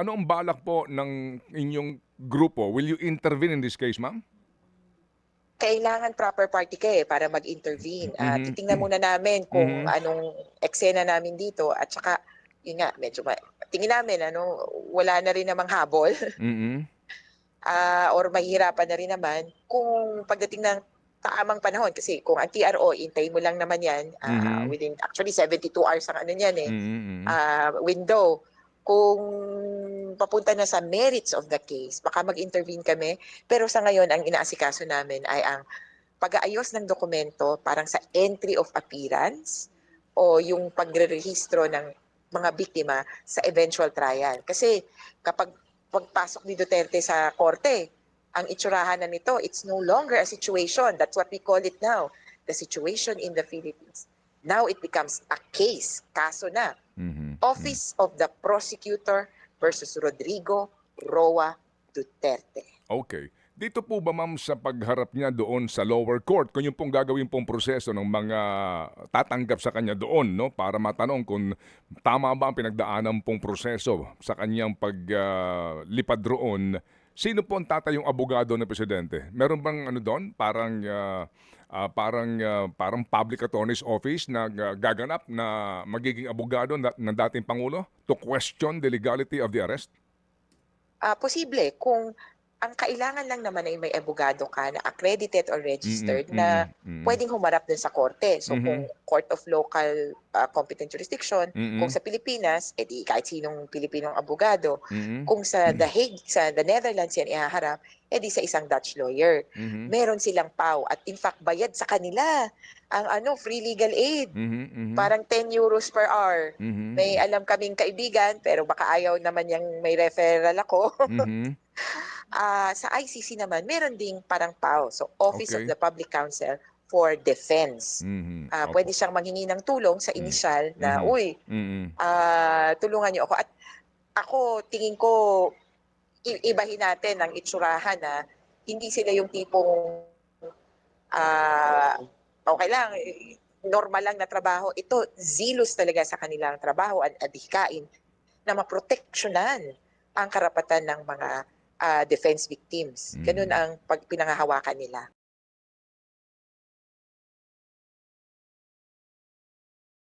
ano ang balak po ng inyong grupo? Will you intervene in this case, ma'am? Kailangan proper party ka, para mag-intervene. Mhm. Titingnan muna namin kung Mhm. anong eksena namin dito at saka yun nga medyo tingin namin wala na rin namang habol, Mm. or mahihirapan na rin naman kung pagdating ng tamang panahon kasi kung ang TRO hintayin mo lang naman 'yan, Mhm. within actually 72 hours ang ano niyan, Mm, mm. window. Kung papunta na sa merits of the case, baka mag-intervene kami. Pero sa ngayon ang inaasikaso namin ay ang pag-aayos ng dokumento parang sa entry of appearance o yung pagrerehistro ng mga biktima sa eventual trial. Kasi kapag pagpasok ni Duterte sa korte, ang itsurahan na nito, it's no longer a situation. That's what we call it now. The situation in the Philippines. Now it becomes a case, kaso na. Mhm. Hmm. Office of the Prosecutor versus Rodrigo Roa Duterte. Okey. Dito po ba ma'am sa pagharap niya doon sa lower court, kung yung pong gagawin pong proseso ng mga tatanggap sa kanya doon 'no, para matanong kung tama ba ang pinagdaanan pong proseso sa kaniyang lipad roon, sino po ang tatayong abogado ng presidente? Meron bang ano do'n, parang public attorney's office na gaganap na magiging abogado ng dating pangulo to question the legality of the arrest? Posible kung ang kailangan lang naman ay may abogado ka na accredited or Mm, registered na mm, mm. puwedeng humarap dun sa korte. So kung Mhm. Court of Local, Competent Jurisdiction, kung Mm, sa Pilipinas, kahit sinong Pilipinong abogado. mm. Kung sa The Hague, sa the Netherlands yan ihaharap, sa isang Dutch lawyer. Mhm, Meron silang PAW at in fact bayad sa kanila ang free legal aid. mhm, mhm, Parang €10 per hour. May mhm, alam kaming kaibigan pero baka ayaw naman niyang may referral ako. mhm. Sa ICC naman meron ding parang PAW, so Office of Okey. the Public Counsel for Defense. Mhm, Puwede opo. siyang manghingi ng tulong sa Hmm. inisyal na, Mhm, "Uy, mm, tulungan niyo ako." At ako tingin ko ibahin natin ang itsurahan na hindi sila yung tipong, ah, okey lang, normal lang na trabaho. Ito zealous talaga sa kanilang trabaho at adhikain na maproteksyonan ang karapatan ng mga defense victims. Gano'n mhm. ang pinanghahawakan nila.